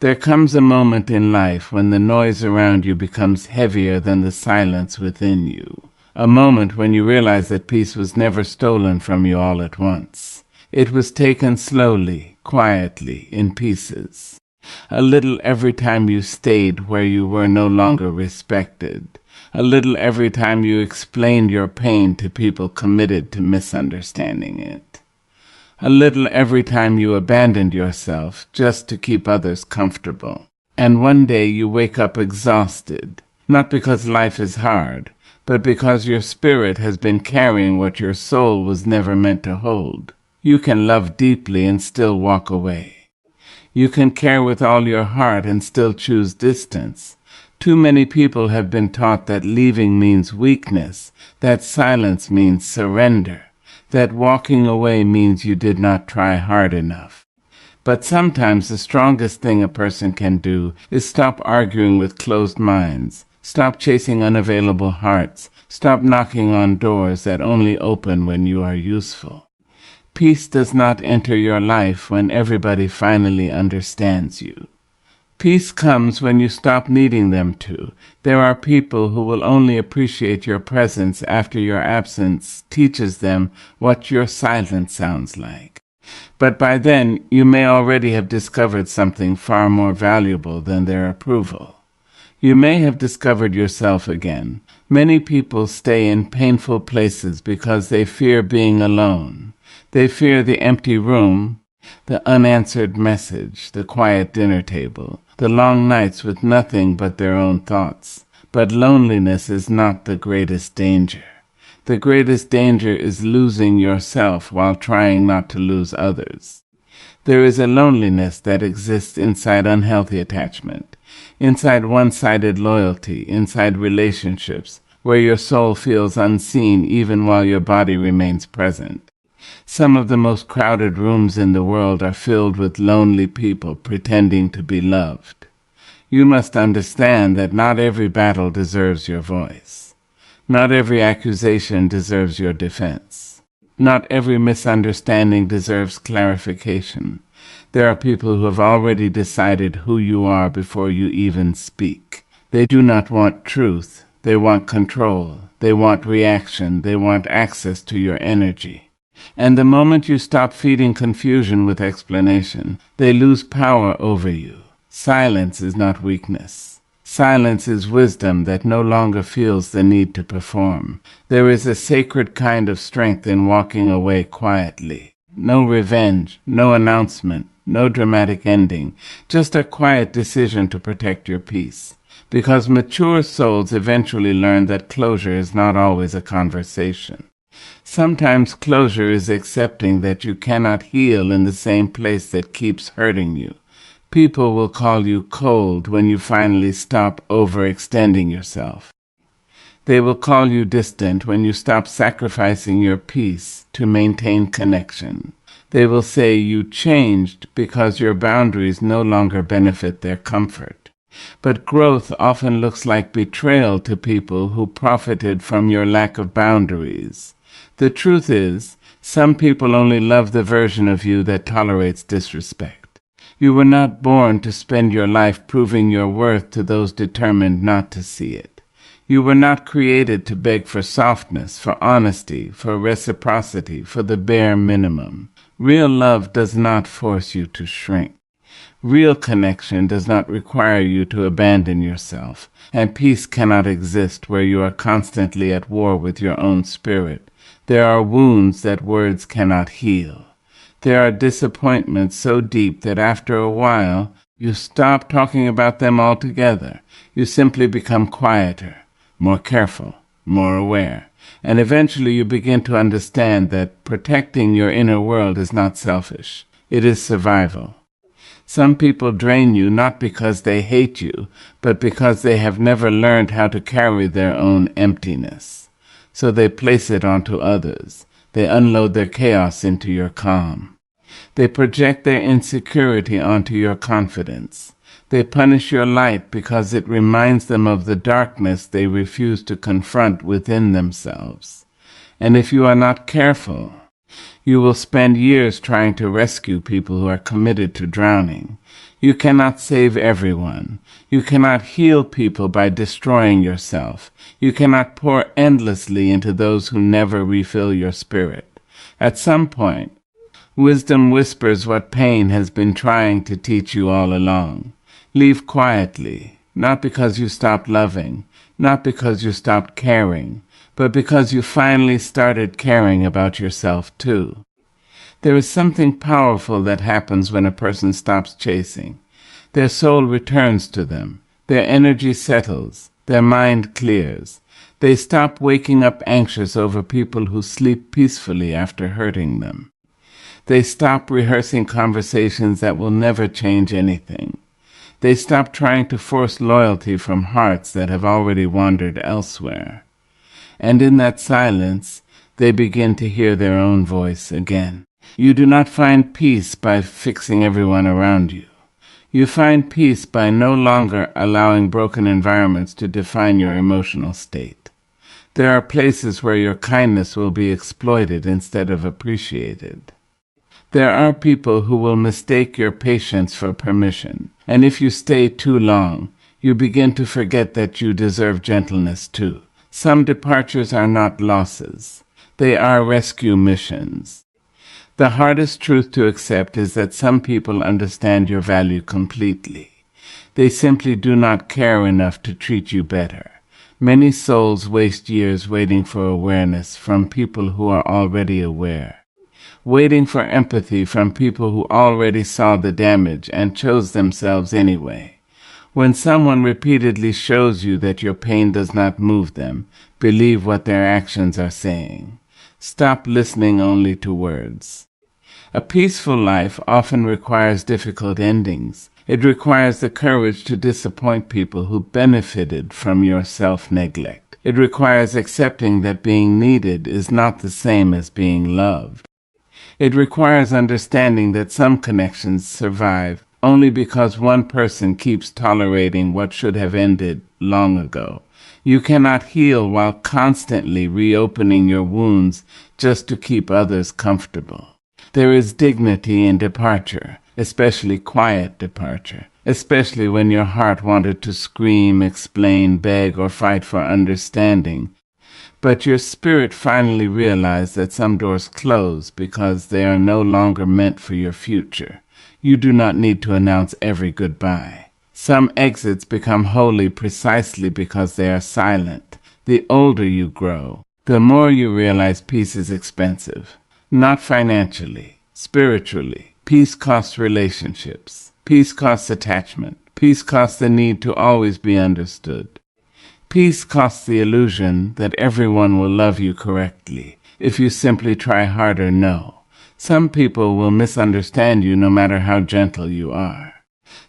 There comes a moment in life when the noise around you becomes heavier than the silence within you. A moment when you realize that peace was never stolen from you all at once. It was taken slowly, quietly, in pieces. A little every time you stayed where you were no longer respected. A little every time you explained your pain to people committed to misunderstanding it. A little every time you abandoned yourself just to keep others comfortable. And one day you wake up exhausted, not because life is hard, but because your spirit has been carrying what your soul was never meant to hold. You can love deeply and still walk away. You can care with all your heart and still choose distance. Too many people have been taught that leaving means weakness, that silence means surrender, that walking away means you did not try hard enough. But sometimes the strongest thing a person can do is stop arguing with closed minds, stop chasing unavailable hearts, stop knocking on doors that only open when you are useful. Peace does not enter your life when everybody finally understands you. Peace comes when you stop needing them to. There are people who will only appreciate your presence after your absence teaches them what your silence sounds like. But by then, you may already have discovered something far more valuable than their approval. You may have discovered yourself again. Many people stay in painful places because they fear being alone. They fear the empty room, the unanswered message, the quiet dinner table, the long nights with nothing but their own thoughts. But loneliness is not the greatest danger. The greatest danger is losing yourself while trying not to lose others. There is a loneliness that exists inside unhealthy attachment, inside one-sided loyalty, inside relationships, where your soul feels unseen even while your body remains present. Some of the most crowded rooms in the world are filled with lonely people pretending to be loved. You must understand that not every battle deserves your voice. Not every accusation deserves your defense. Not every misunderstanding deserves clarification. There are people who have already decided who you are before you even speak. They do not want truth. They want control. They want reaction. They want access to your energy. And the moment you stop feeding confusion with explanation, they lose power over you. Silence is not weakness. Silence is wisdom that no longer feels the need to perform. There is a sacred kind of strength in walking away quietly. No revenge, no announcement, no dramatic ending, just a quiet decision to protect your peace. Because mature souls eventually learn that closure is not always a conversation. Sometimes closure is accepting that you cannot heal in the same place that keeps hurting you. People will call you cold when you finally stop overextending yourself. They will call you distant when you stop sacrificing your peace to maintain connection. They will say you changed because your boundaries no longer benefit their comfort. But growth often looks like betrayal to people who profited from your lack of boundaries. The truth is, some people only love the version of you that tolerates disrespect. You were not born to spend your life proving your worth to those determined not to see it. You were not created to beg for softness, for honesty, for reciprocity, for the bare minimum. Real love does not force you to shrink. Real connection does not require you to abandon yourself, and peace cannot exist where you are constantly at war with your own spirit. There are wounds that words cannot heal. There are disappointments so deep that after a while, you stop talking about them altogether. You simply become quieter, more careful, more aware. And eventually you begin to understand that protecting your inner world is not selfish. It is survival. Some people drain you not because they hate you, but because they have never learned how to carry their own emptiness. So they place it onto others. They unload their chaos into your calm. They project their insecurity onto your confidence. They punish your light because it reminds them of the darkness they refuse to confront within themselves. And if you are not careful, you will spend years trying to rescue people who are committed to drowning. You cannot save everyone. You cannot heal people by destroying yourself. You cannot pour endlessly into those who never refill your spirit. At some point, wisdom whispers what pain has been trying to teach you all along. Leave quietly, not because you stopped loving, not because you stopped caring, but because you finally started caring about yourself too. There is something powerful that happens when a person stops chasing. Their soul returns to them. Their energy settles. Their mind clears. They stop waking up anxious over people who sleep peacefully after hurting them. They stop rehearsing conversations that will never change anything. They stop trying to force loyalty from hearts that have already wandered elsewhere. And in that silence, they begin to hear their own voice again. You do not find peace by fixing everyone around you. You find peace by no longer allowing broken environments to define your emotional state. There are places where your kindness will be exploited instead of appreciated. There are people who will mistake your patience for permission, and if you stay too long, you begin to forget that you deserve gentleness too. Some departures are not losses. They are rescue missions. The hardest truth to accept is that some people understand your value completely. They simply do not care enough to treat you better. Many souls waste years waiting for awareness from people who are already aware, waiting for empathy from people who already saw the damage and chose themselves anyway. When someone repeatedly shows you that your pain does not move them, believe what their actions are saying. Stop listening only to words. A peaceful life often requires difficult endings. It requires the courage to disappoint people who benefited from your self-neglect. It requires accepting that being needed is not the same as being loved. It requires understanding that some connections survive only because one person keeps tolerating what should have ended long ago. You cannot heal while constantly reopening your wounds just to keep others comfortable. There is dignity in departure, especially quiet departure, especially when your heart wanted to scream, explain, beg, or fight for understanding. But your spirit finally realized that some doors close because they are no longer meant for your future. You do not need to announce every goodbye. Some exits become holy precisely because they are silent. The older you grow, the more you realize peace is expensive. Not financially, spiritually. Peace costs relationships. Peace costs attachment. Peace costs the need to always be understood. Peace costs the illusion that everyone will love you correctly if you simply try harder. No. Some people will misunderstand you no matter how gentle you are.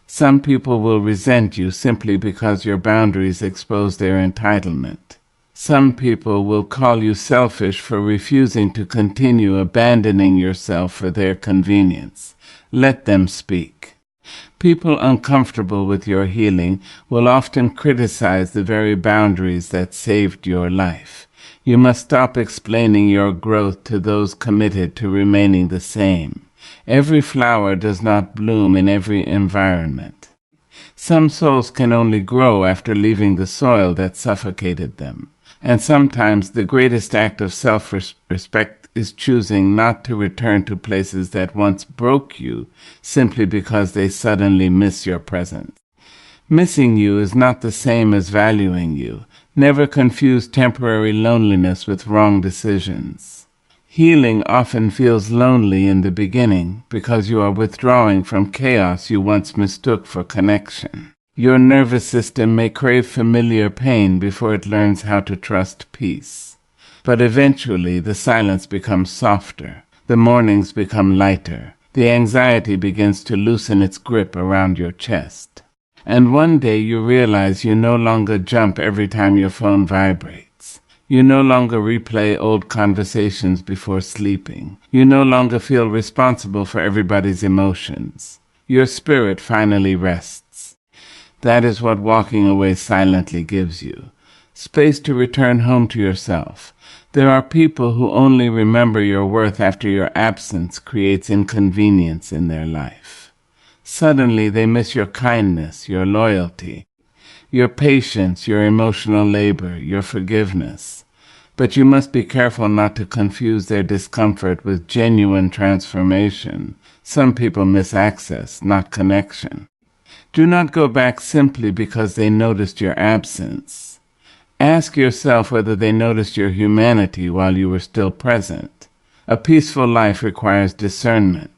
Some people will resent you simply because your boundaries expose their entitlement. Some people will call you selfish for refusing to continue abandoning yourself for their convenience. Let them speak. People uncomfortable with your healing will often criticize the very boundaries that saved your life. You must stop explaining your growth to those committed to remaining the same. Every flower does not bloom in every environment. Some souls can only grow after leaving the soil that suffocated them. And sometimes the greatest act of self-respect is choosing not to return to places that once broke you simply because they suddenly miss your presence. Missing you is not the same as valuing you. Never confuse temporary loneliness with wrong decisions. Healing often feels lonely in the beginning because you are withdrawing from chaos you once mistook for connection. Your nervous system may crave familiar pain before it learns how to trust peace. But eventually the silence becomes softer, the mornings become lighter, the anxiety begins to loosen its grip around your chest. And one day you realize you no longer jump every time your phone vibrates. You no longer replay old conversations before sleeping. You no longer feel responsible for everybody's emotions. Your spirit finally rests. That is what walking away silently gives you. Space to return home to yourself. There are people who only remember your worth after your absence creates inconvenience in their life. Suddenly they miss your kindness, your loyalty, your patience, your emotional labor, your forgiveness. But you must be careful not to confuse their discomfort with genuine transformation. Some people miss access, not connection. Do not go back simply because they noticed your absence. Ask yourself whether they noticed your humanity while you were still present. A peaceful life requires discernment,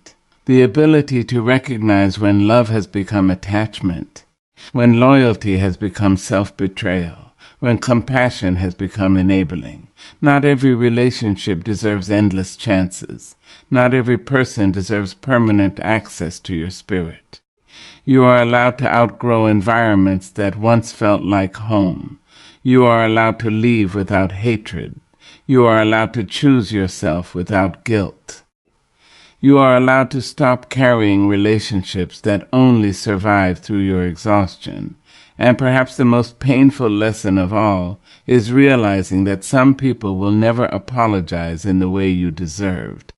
the ability to recognize when love has become attachment, when loyalty has become self-betrayal, when compassion has become enabling. Not every relationship deserves endless chances. Not every person deserves permanent access to your spirit. You are allowed to outgrow environments that once felt like home. You are allowed to leave without hatred. You are allowed to choose yourself without guilt. You are allowed to stop carrying relationships that only survive through your exhaustion. And perhaps the most painful lesson of all is realizing that some people will never apologize in the way you deserved.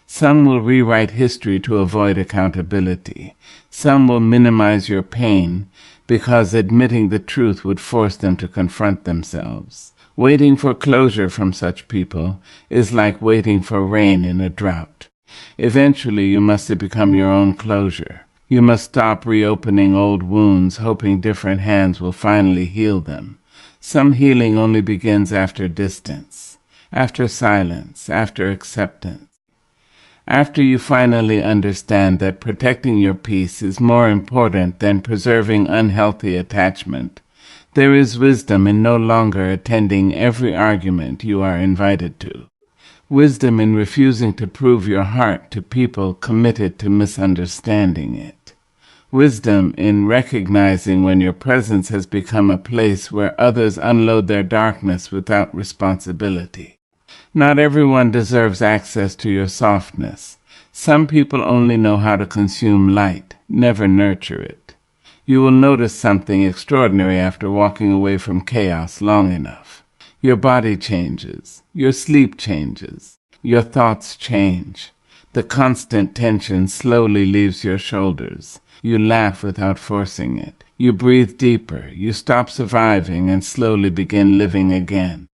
Some will rewrite history to avoid accountability. Some will minimize your pain because admitting the truth would force them to confront themselves. Waiting for closure from such people is like waiting for rain in a drought. Eventually, you must become your own closure. You must stop reopening old wounds, hoping different hands will finally heal them. Some healing only begins after distance, after silence, after acceptance. After you finally understand that protecting your peace is more important than preserving unhealthy attachment, there is wisdom in no longer attending every argument you are invited to. Wisdom in refusing to prove your heart to people committed to misunderstanding it. Wisdom in recognizing when your presence has become a place where others unload their darkness without responsibility. Not everyone deserves access to your softness. Some people only know how to consume light, never nurture it. You will notice something extraordinary after walking away from chaos long enough. Your body changes. Your sleep changes. Your thoughts change. The constant tension slowly leaves your shoulders. You laugh without forcing it. You breathe deeper. You stop surviving and slowly begin living again.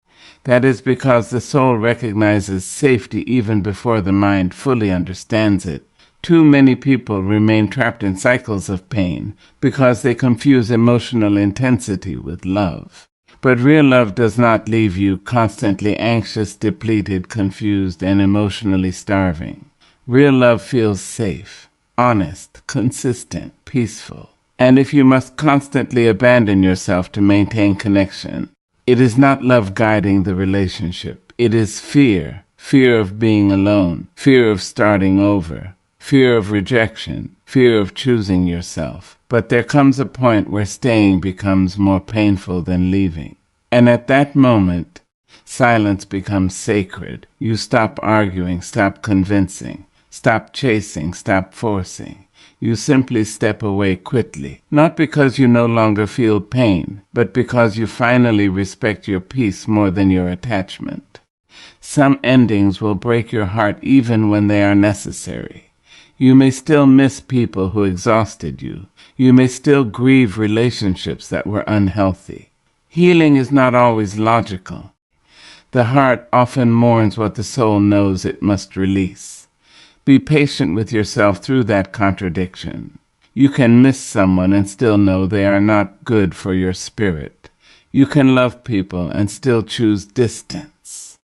That is because the soul recognizes safety even before the mind fully understands it. Too many people remain trapped in cycles of pain because they confuse emotional intensity with love. But real love does not leave you constantly anxious, depleted, confused, and emotionally starving. Real love feels safe, honest, consistent, peaceful. And if you must constantly abandon yourself to maintain connection, it is not love guiding the relationship. It is fear. Fear of being alone. Fear of starting over. Fear of rejection. Fear of choosing yourself. But there comes a point where staying becomes more painful than leaving. And at that moment, silence becomes sacred. You stop arguing, stop convincing, stop chasing, stop forcing. You simply step away quickly, not because you no longer feel pain, but because you finally respect your peace more than your attachment. Some endings will break your heart even when they are necessary. You may still miss people who exhausted you. You may still grieve relationships that were unhealthy. Healing is not always logical. The heart often mourns what the soul knows it must release. Be patient with yourself through that contradiction. You can miss someone and still know they are not good for your spirit. You can love people and still choose distance.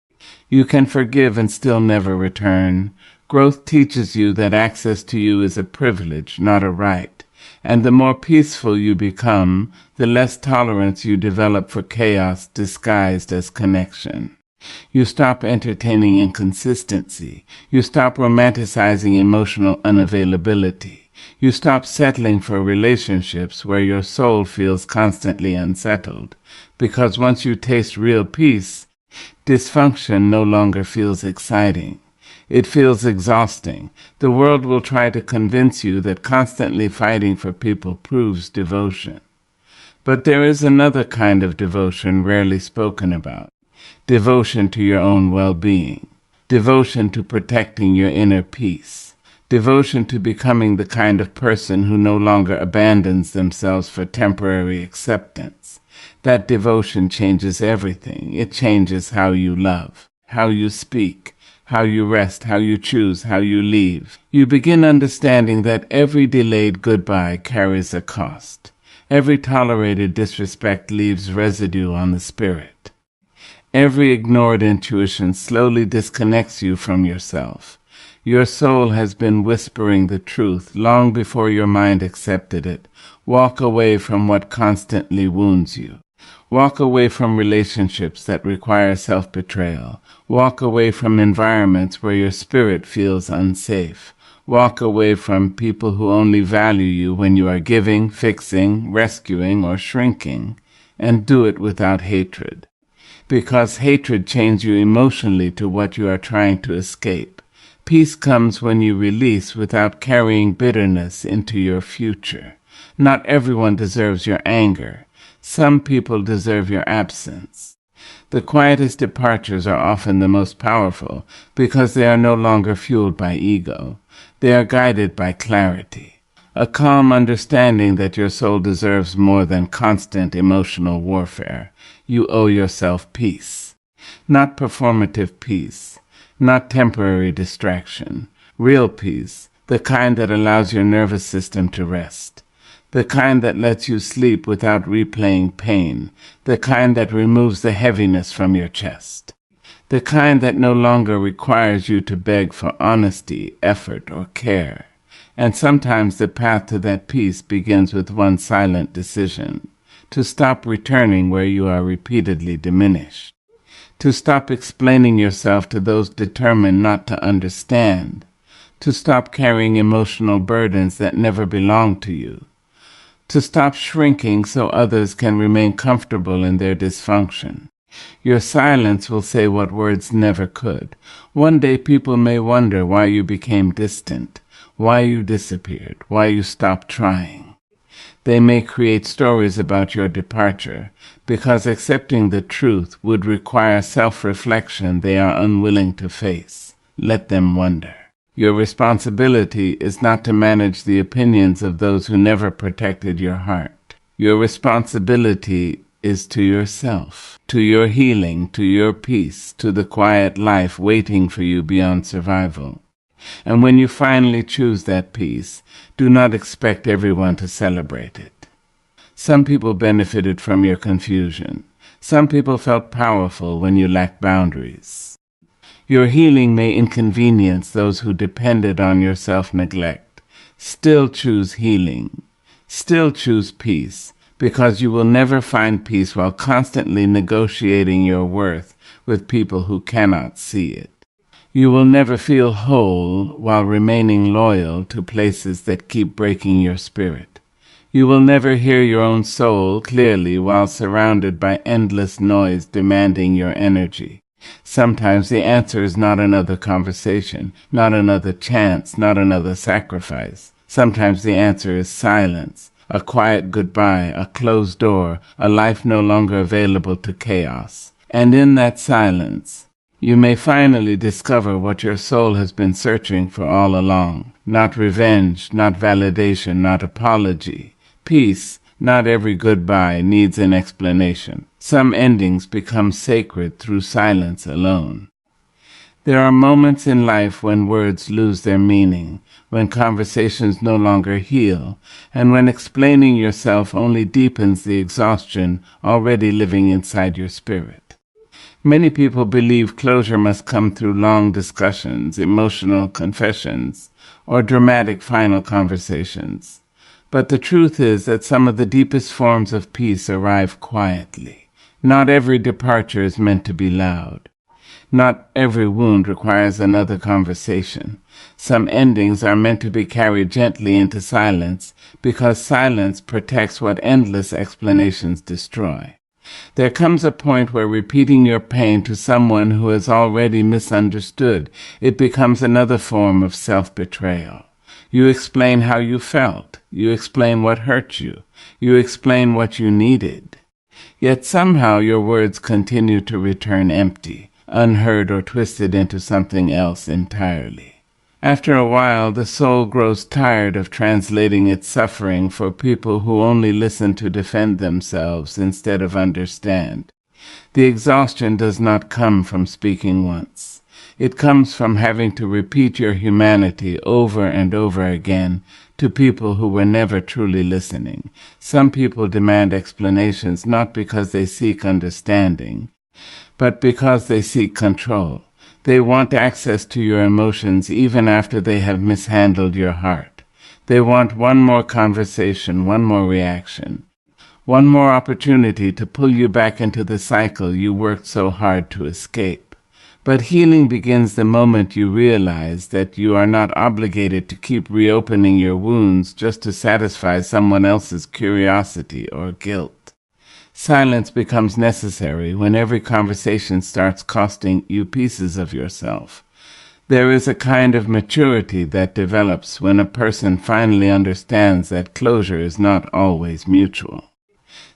You can forgive and still never return. Growth teaches you that access to you is a privilege, not a right. And the more peaceful you become, the less tolerance you develop for chaos disguised as connection. You stop entertaining inconsistency. You stop romanticizing emotional unavailability. You stop settling for relationships where your soul feels constantly unsettled. Because once you taste real peace, dysfunction no longer feels exciting. It feels exhausting. The world will try to convince you that constantly fighting for people proves devotion. But there is another kind of devotion rarely spoken about. Devotion to your own well-being. Devotion to protecting your inner peace. Devotion to becoming the kind of person who no longer abandons themselves for temporary acceptance. That devotion changes everything. It changes how you love, how you speak, how you rest, how you choose, how you leave. You begin understanding that every delayed goodbye carries a cost. Every tolerated disrespect leaves residue on the spirit. Every ignored intuition slowly disconnects you from yourself. Your soul has been whispering the truth long before your mind accepted it. Walk away from what constantly wounds you. Walk away from relationships that require self-betrayal. Walk away from environments where your spirit feels unsafe. Walk away from people who only value you when you are giving, fixing, rescuing, or shrinking. And do it without hatred. Because hatred chains you emotionally to what you are trying to escape. Peace comes when you release without carrying bitterness into your future. Not everyone deserves your anger. Some people deserve your absence. The quietest departures are often the most powerful because they are no longer fueled by ego. They are guided by clarity. A calm understanding that your soul deserves more than constant emotional warfare. You owe yourself peace. Not performative peace. Not temporary distraction. Real peace, the kind that allows your nervous system to rest. The kind that lets you sleep without replaying pain. The kind that removes the heaviness from your chest. The kind that no longer requires you to beg for honesty, effort, or care. And sometimes the path to that peace begins with one silent decision. To stop returning where you are repeatedly diminished. To stop explaining yourself to those determined not to understand. To stop carrying emotional burdens that never belong to you. To stop shrinking so others can remain comfortable in their dysfunction. Your silence will say what words never could. One day people may wonder why you became distant, why you disappeared, why you stopped trying. They may create stories about your departure, because accepting the truth would require self-reflection they are unwilling to face. Let them wonder. Your responsibility is not to manage the opinions of those who never protected your heart. Your responsibility is to yourself, to your healing, to your peace, to the quiet life waiting for you beyond survival. And when you finally choose that peace, do not expect everyone to celebrate it. Some people benefited from your confusion. Some people felt powerful when you lacked boundaries. Your healing may inconvenience those who depended on your self-neglect. Still choose healing. Still choose peace, because you will never find peace while constantly negotiating your worth with people who cannot see it. You will never feel whole while remaining loyal to places that keep breaking your spirit. You will never hear your own soul clearly while surrounded by endless noise demanding your energy. Sometimes the answer is not another conversation, not another chance, not another sacrifice. Sometimes the answer is silence, a quiet goodbye, a closed door, a life no longer available to chaos. And in that silence, you may finally discover what your soul has been searching for all along. Not revenge, not validation, not apology. Peace, not every goodbye needs an explanation. Some endings become sacred through silence alone. There are moments in life when words lose their meaning, when conversations no longer heal, and when explaining yourself only deepens the exhaustion already living inside your spirit. Many people believe closure must come through long discussions, emotional confessions, or dramatic final conversations. But the truth is that some of the deepest forms of peace arrive quietly. Not every departure is meant to be loud. Not every wound requires another conversation. Some endings are meant to be carried gently into silence, because silence protects what endless explanations destroy. There comes a point where repeating your pain to someone who has already misunderstood, it becomes another form of self-betrayal. You explain how you felt. You explain what hurt you. You explain what you needed. Yet somehow your words continue to return empty, unheard or twisted into something else entirely. After a while, the soul grows tired of translating its suffering for people who only listen to defend themselves instead of understand. The exhaustion does not come from speaking once. It comes from having to repeat your humanity over and over again to people who were never truly listening. Some people demand explanations not because they seek understanding, but because they seek control. They want access to your emotions even after they have mishandled your heart. They want one more conversation, one more reaction, one more opportunity to pull you back into the cycle you worked so hard to escape. But healing begins the moment you realize that you are not obligated to keep reopening your wounds just to satisfy someone else's curiosity or guilt. Silence becomes necessary when every conversation starts costing you pieces of yourself. There is a kind of maturity that develops when a person finally understands that closure is not always mutual.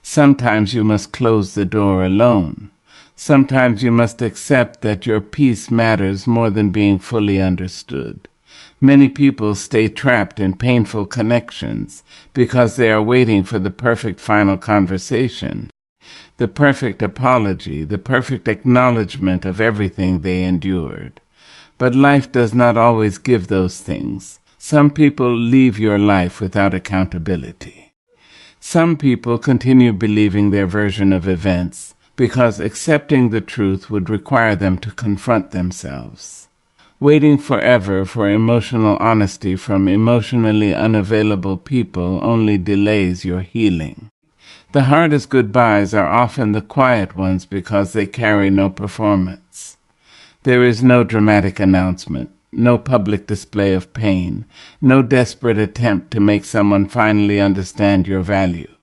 Sometimes you must close the door alone. Sometimes you must accept that your peace matters more than being fully understood. Many people stay trapped in painful connections because they are waiting for the perfect final conversation, the perfect apology, the perfect acknowledgement of everything they endured. But life does not always give those things. Some people leave your life without accountability. Some people continue believing their version of events because accepting the truth would require them to confront themselves. Waiting forever for emotional honesty from emotionally unavailable people only delays your healing. The hardest goodbyes are often the quiet ones because they carry no performance. There is no dramatic announcement, no public display of pain, no desperate attempt to make someone finally understand your value.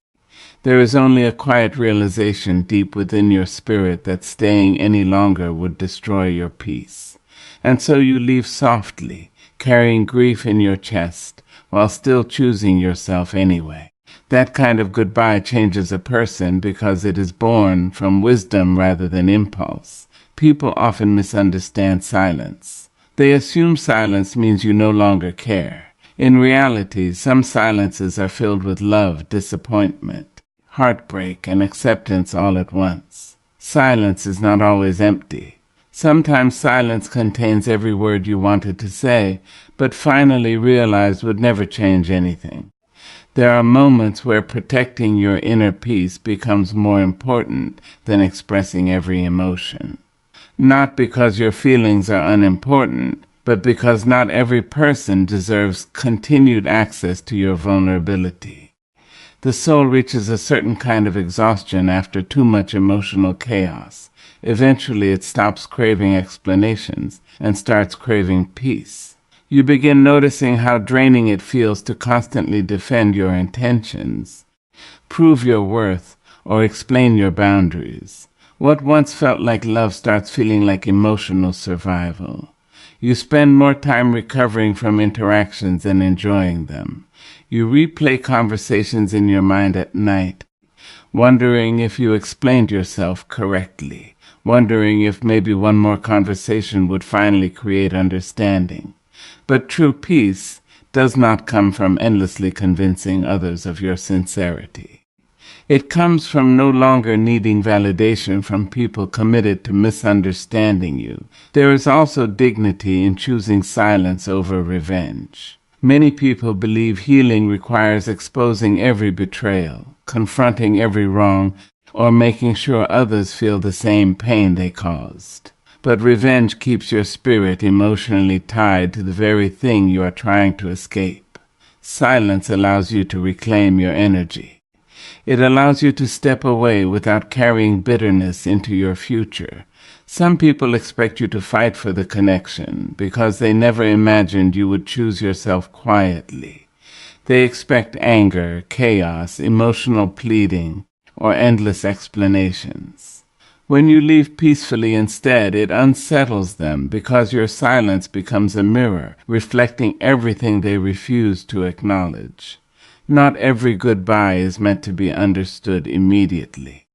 There is only a quiet realization deep within your spirit that staying any longer would destroy your peace. And so you leave softly, carrying grief in your chest, while still choosing yourself anyway. That kind of goodbye changes a person because it is born from wisdom rather than impulse. People often misunderstand silence. They assume silence means you no longer care. In reality, some silences are filled with love, disappointment, heartbreak, and acceptance all at once. Silence is not always empty. Sometimes silence contains every word you wanted to say, but finally realized would never change anything. There are moments where protecting your inner peace becomes more important than expressing every emotion. Not because your feelings are unimportant, but because not every person deserves continued access to your vulnerability. The soul reaches a certain kind of exhaustion after too much emotional chaos. Eventually, it stops craving explanations and starts craving peace. You begin noticing how draining it feels to constantly defend your intentions, prove your worth, or explain your boundaries. What once felt like love starts feeling like emotional survival. You spend more time recovering from interactions than enjoying them. You replay conversations in your mind at night, wondering if you explained yourself correctly, wondering if maybe one more conversation would finally create understanding. But true peace does not come from endlessly convincing others of your sincerity. It comes from no longer needing validation from people committed to misunderstanding you. There is also dignity in choosing silence over revenge. Many people believe healing requires exposing every betrayal, confronting every wrong, or making sure others feel the same pain they caused. But revenge keeps your spirit emotionally tied to the very thing you are trying to escape. Silence allows you to reclaim your energy. It allows you to step away without carrying bitterness into your future. Some people expect you to fight for the connection because they never imagined you would choose yourself quietly. They expect anger, chaos, emotional pleading, or endless explanations. When you leave peacefully instead, it unsettles them because your silence becomes a mirror, reflecting everything they refuse to acknowledge. Not every goodbye is meant to be understood immediately.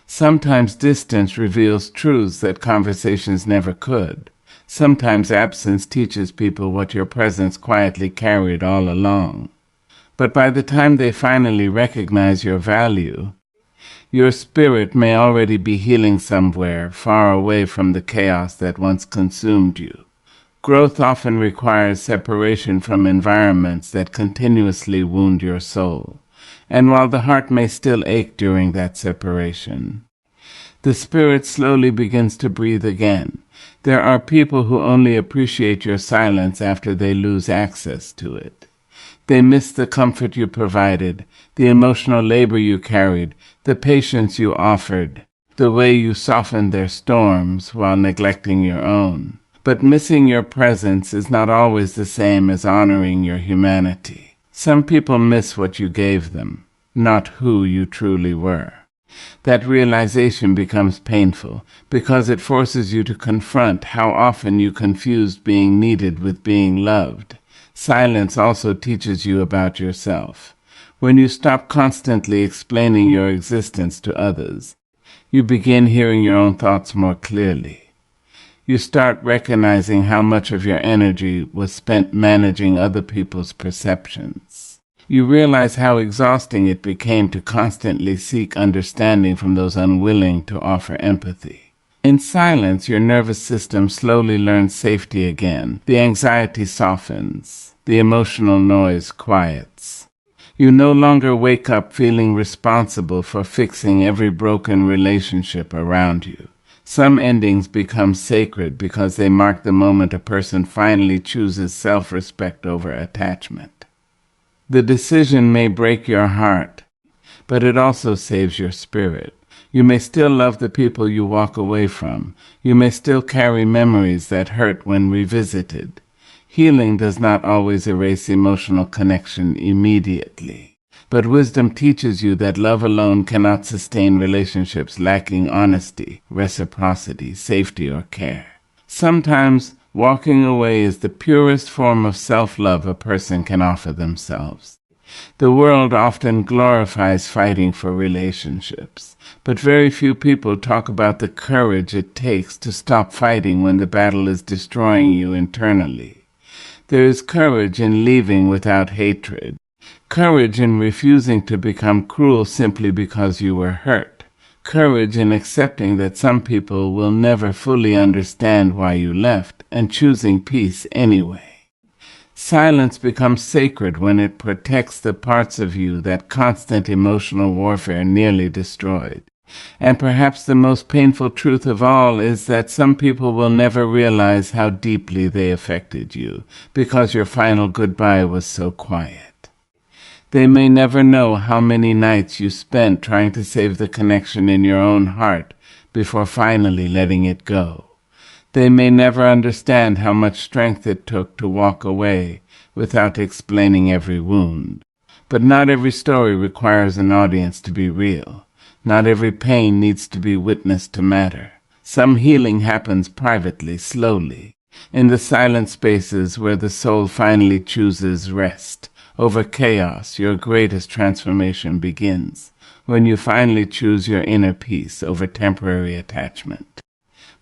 Sometimes distance reveals truths that conversations never could. Sometimes absence teaches people what your presence quietly carried all along. But by the time they finally recognize your value, your spirit may already be healing somewhere far away from the chaos that once consumed you. Growth often requires separation from environments that continuously wound your soul. And while the heart may still ache during that separation, the spirit slowly begins to breathe again. There are people who only appreciate your silence after they lose access to it. They miss the comfort you provided, the emotional labor you carried, the patience you offered, the way you softened their storms while neglecting your own. But missing your presence is not always the same as honoring your humanity. Some people miss what you gave them, not who you truly were. That realization becomes painful because it forces you to confront how often you confused being needed with being loved. Silence also teaches you about yourself. When you stop constantly explaining your existence to others, you begin hearing your own thoughts more clearly. You start recognizing how much of your energy was spent managing other people's perceptions. You realize how exhausting it became to constantly seek understanding from those unwilling to offer empathy. In silence, your nervous system slowly learns safety again. The anxiety softens. The emotional noise quiets. You no longer wake up feeling responsible for fixing every broken relationship around you. Some endings become sacred because they mark the moment a person finally chooses self-respect over attachment. The decision may break your heart, but it also saves your spirit. You may still love the people you walk away from. You may still carry memories that hurt when revisited. Healing does not always erase emotional connection immediately. But wisdom teaches you that love alone cannot sustain relationships lacking honesty, reciprocity, safety, or care. Sometimes walking away is the purest form of self-love a person can offer themselves. The world often glorifies fighting for relationships, but very few people talk about the courage it takes to stop fighting when the battle is destroying you internally. There is courage in leaving without hatred. Courage in refusing to become cruel simply because you were hurt. Courage in accepting that some people will never fully understand why you left and choosing peace anyway. Silence becomes sacred when it protects the parts of you that constant emotional warfare nearly destroyed. And perhaps the most painful truth of all is that some people will never realize how deeply they affected you because your final goodbye was so quiet. They may never know how many nights you spent trying to save the connection in your own heart before finally letting it go. They may never understand how much strength it took to walk away without explaining every wound. But not every story requires an audience to be real. Not every pain needs to be witnessed to matter. Some healing happens privately, slowly, in the silent spaces where the soul finally chooses rest. Over chaos, your greatest transformation begins, when you finally choose your inner peace over temporary attachment.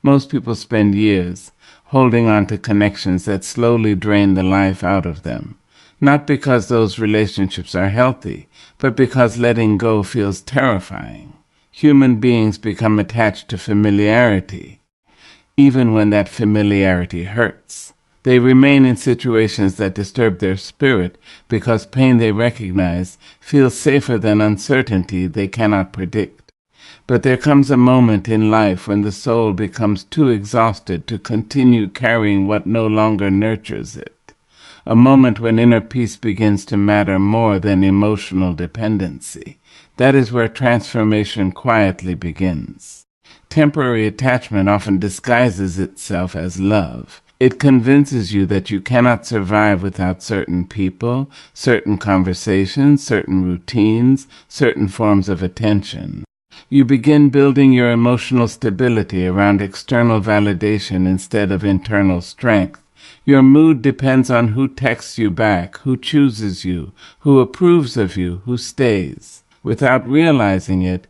Most people spend years holding on to connections that slowly drain the life out of them, not because those relationships are healthy, but because letting go feels terrifying. Human beings become attached to familiarity, even when that familiarity hurts. They remain in situations that disturb their spirit because pain they recognize feels safer than uncertainty they cannot predict. But there comes a moment in life when the soul becomes too exhausted to continue carrying what no longer nurtures it. A moment when inner peace begins to matter more than emotional dependency. That is where transformation quietly begins. Temporary attachment often disguises itself as love. It convinces you that you cannot survive without certain people, certain conversations, certain routines, certain forms of attention. You begin building your emotional stability around external validation instead of internal strength. Your mood depends on who texts you back, who chooses you, who approves of you, who stays. Without realizing it,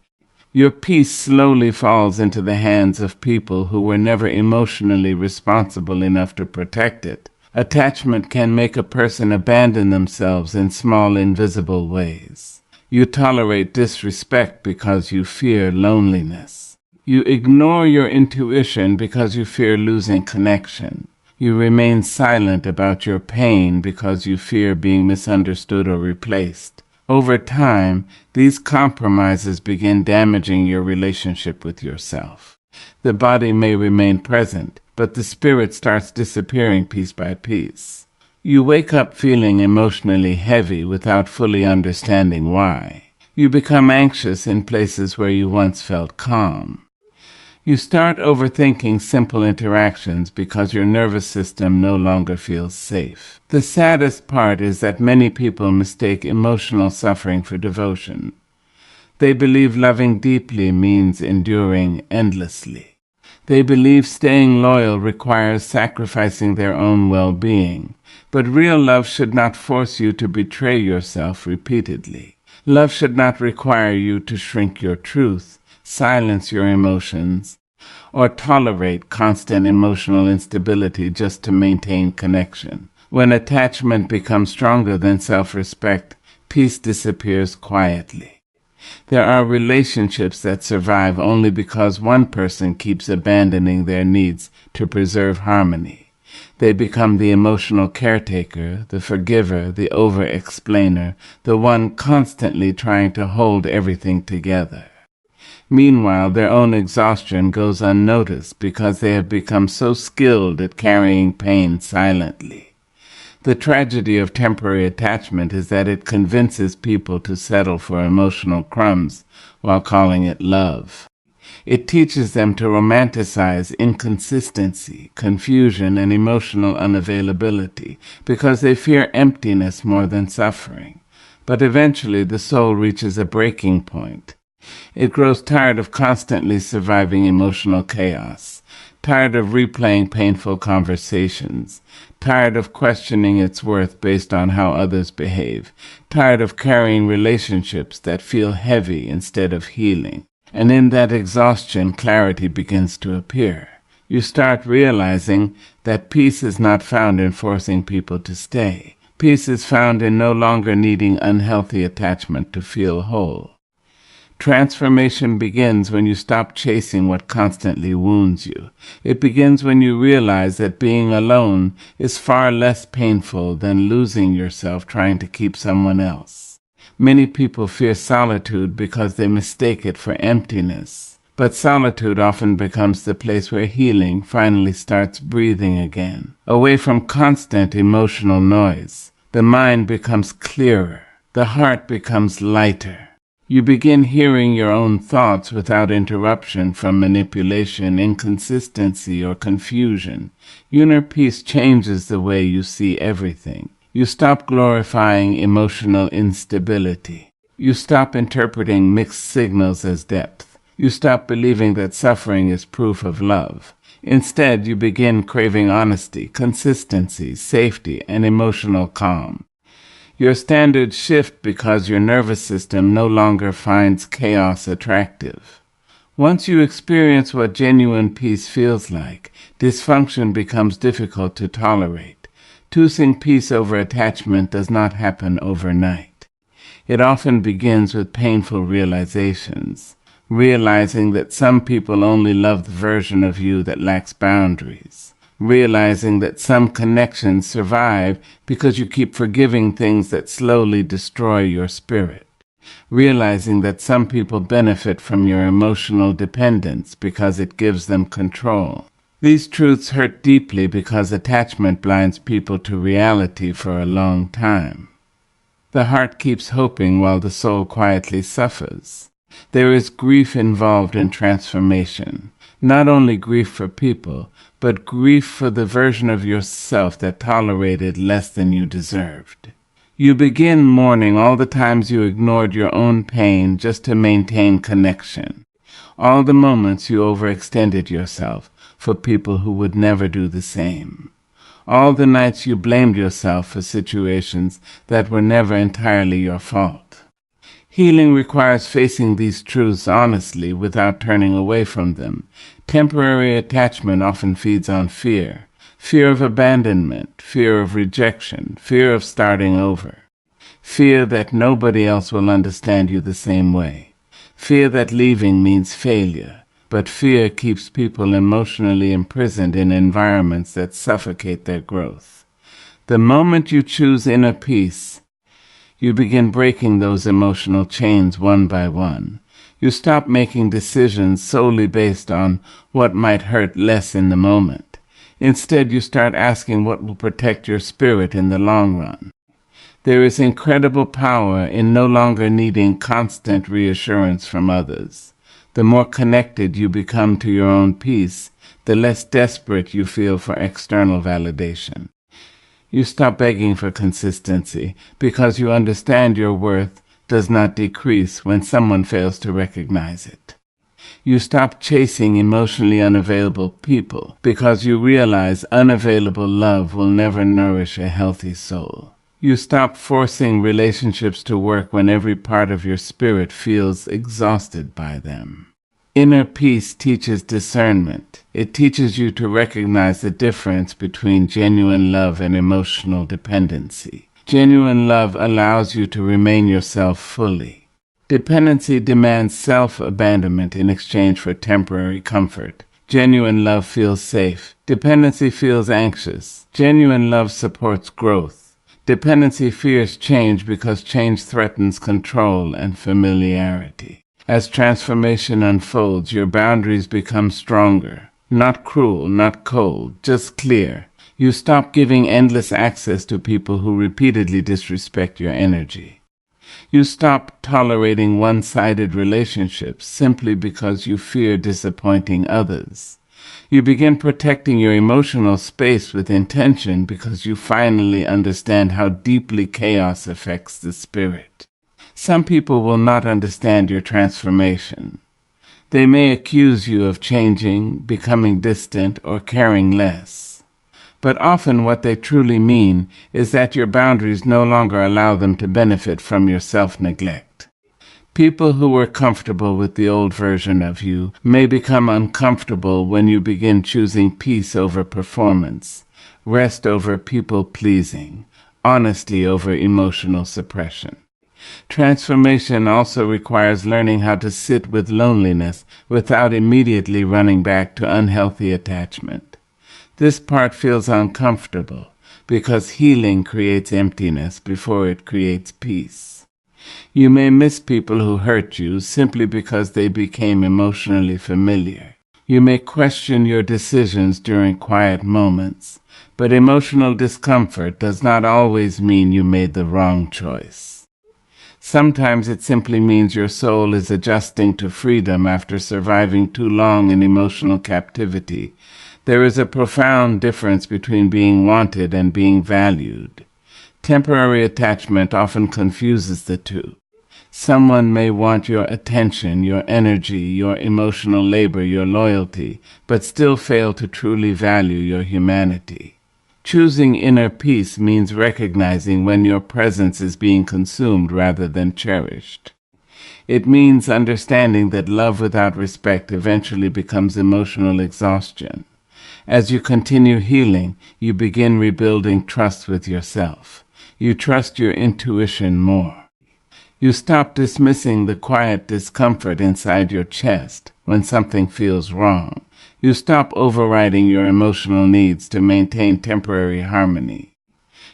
Your peace slowly falls into the hands of people who were never emotionally responsible enough to protect it. Attachment can make a person abandon themselves in small, invisible ways. You tolerate disrespect because you fear loneliness. You ignore your intuition because you fear losing connection. You remain silent about your pain because you fear being misunderstood or replaced. Over time, these compromises begin damaging your relationship with yourself. The body may remain present, but the spirit starts disappearing piece by piece. You wake up feeling emotionally heavy without fully understanding why. You become anxious in places where you once felt calm. You start overthinking simple interactions because your nervous system no longer feels safe. The saddest part is that many people mistake emotional suffering for devotion. They believe loving deeply means enduring endlessly. They believe staying loyal requires sacrificing their own well-being. But real love should not force you to betray yourself repeatedly. Love should not require you to shrink your truth, silence your emotions, or tolerate constant emotional instability just to maintain connection. When attachment becomes stronger than self-respect, peace disappears quietly. There are relationships that survive only because one person keeps abandoning their needs to preserve harmony. They become the emotional caretaker, the forgiver, the over-explainer, the one constantly trying to hold everything together. Meanwhile, their own exhaustion goes unnoticed because they have become so skilled at carrying pain silently. The tragedy of temporary attachment is that it convinces people to settle for emotional crumbs while calling it love. It teaches them to romanticize inconsistency, confusion, and emotional unavailability because they fear emptiness more than suffering. But eventually the soul reaches a breaking point. It grows tired of constantly surviving emotional chaos, tired of replaying painful conversations, tired of questioning its worth based on how others behave, tired of carrying relationships that feel heavy instead of healing. And in that exhaustion, clarity begins to appear. You start realizing that peace is not found in forcing people to stay. Peace is found in no longer needing unhealthy attachment to feel whole. Transformation begins when you stop chasing what constantly wounds you. It begins when you realize that being alone is far less painful than losing yourself trying to keep someone else. Many people fear solitude because they mistake it for emptiness. But solitude often becomes the place where healing finally starts breathing again. Away from constant emotional noise, the mind becomes clearer. The heart becomes lighter. You begin hearing your own thoughts without interruption from manipulation, inconsistency, or confusion. Inner peace changes the way you see everything. You stop glorifying emotional instability. You stop interpreting mixed signals as depth. You stop believing that suffering is proof of love. Instead, you begin craving honesty, consistency, safety, and emotional calm. Your standards shift because your nervous system no longer finds chaos attractive. Once you experience what genuine peace feels like, dysfunction becomes difficult to tolerate. Choosing peace over attachment does not happen overnight. It often begins with painful realizations, realizing that some people only love the version of you that lacks boundaries. Realizing that some connections survive because you keep forgiving things that slowly destroy your spirit. Realizing that some people benefit from your emotional dependence because it gives them control. These truths hurt deeply because attachment blinds people to reality for a long time. The heart keeps hoping while the soul quietly suffers. There is grief involved in transformation. Not only grief for people, but grief for the version of yourself that tolerated less than you deserved. You begin mourning all the times you ignored your own pain just to maintain connection. All the moments you overextended yourself for people who would never do the same. All the nights you blamed yourself for situations that were never entirely your fault. Healing requires facing these truths honestly without turning away from them. Temporary attachment often feeds on fear. Fear of abandonment, fear of rejection, fear of starting over. Fear that nobody else will understand you the same way. Fear that leaving means failure. But fear keeps people emotionally imprisoned in environments that suffocate their growth. The moment you choose inner peace, you begin breaking those emotional chains one by one. You stop making decisions solely based on what might hurt less in the moment. Instead, you start asking what will protect your spirit in the long run. There is incredible power in no longer needing constant reassurance from others. The more connected you become to your own peace, the less desperate you feel for external validation. You stop begging for consistency because you understand your worth does not decrease when someone fails to recognize it. You stop chasing emotionally unavailable people because you realize unavailable love will never nourish a healthy soul. You stop forcing relationships to work when every part of your spirit feels exhausted by them. Inner peace teaches discernment. It teaches you to recognize the difference between genuine love and emotional dependency. Genuine love allows you to remain yourself fully. Dependency demands self-abandonment in exchange for temporary comfort. Genuine love feels safe. Dependency feels anxious. Genuine love supports growth. Dependency fears change because change threatens control and familiarity. As transformation unfolds, your boundaries become stronger. Not cruel, not cold, just clear. You stop giving endless access to people who repeatedly disrespect your energy. You stop tolerating one-sided relationships simply because you fear disappointing others. You begin protecting your emotional space with intention because you finally understand how deeply chaos affects the spirit. Some people will not understand your transformation. They may accuse you of changing, becoming distant, or caring less. But often what they truly mean is that your boundaries no longer allow them to benefit from your self-neglect. People who were comfortable with the old version of you may become uncomfortable when you begin choosing peace over performance, rest over people-pleasing, honesty over emotional suppression. Transformation also requires learning how to sit with loneliness without immediately running back to unhealthy attachment. This part feels uncomfortable because healing creates emptiness before it creates peace. You may miss people who hurt you simply because they became emotionally familiar. You may question your decisions during quiet moments, but emotional discomfort does not always mean you made the wrong choice. Sometimes it simply means your soul is adjusting to freedom after surviving too long in emotional captivity. There is a profound difference between being wanted and being valued. Temporary attachment often confuses the two. Someone may want your attention, your energy, your emotional labor, your loyalty, but still fail to truly value your humanity. Choosing inner peace means recognizing when your presence is being consumed rather than cherished. It means understanding that love without respect eventually becomes emotional exhaustion. As you continue healing, you begin rebuilding trust with yourself. You trust your intuition more. You stop dismissing the quiet discomfort inside your chest when something feels wrong. You stop overriding your emotional needs to maintain temporary harmony.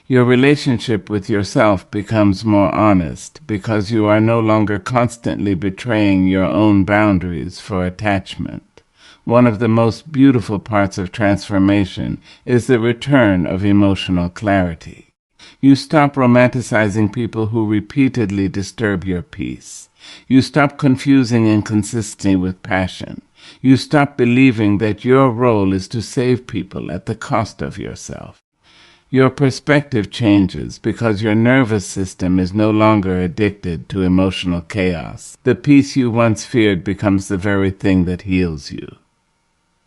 Your relationship with yourself becomes more honest because you are no longer constantly betraying your own boundaries for attachment. One of the most beautiful parts of transformation is the return of emotional clarity. You stop romanticizing people who repeatedly disturb your peace. You stop confusing inconsistency with passion. You stop believing that your role is to save people at the cost of yourself. Your perspective changes because your nervous system is no longer addicted to emotional chaos. The peace you once feared becomes the very thing that heals you.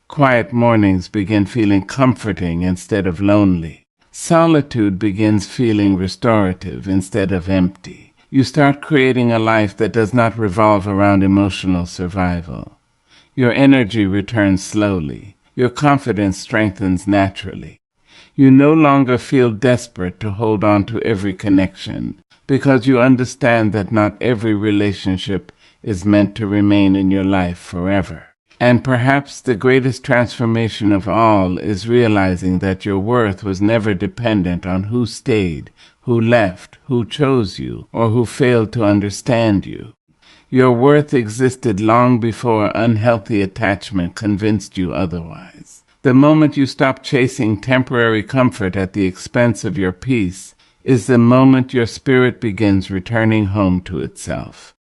Quiet mornings begin feeling comforting instead of lonely. Solitude begins feeling restorative instead of empty. You start creating a life that does not revolve around emotional survival. Your energy returns slowly. Your confidence strengthens naturally. You no longer feel desperate to hold on to every connection because you understand that not every relationship is meant to remain in your life forever. And perhaps the greatest transformation of all is realizing that your worth was never dependent on who stayed, who left, who chose you, or who failed to understand you. Your worth existed long before unhealthy attachment convinced you otherwise. The moment you stop chasing temporary comfort at the expense of your peace is the moment your spirit begins returning home to itself.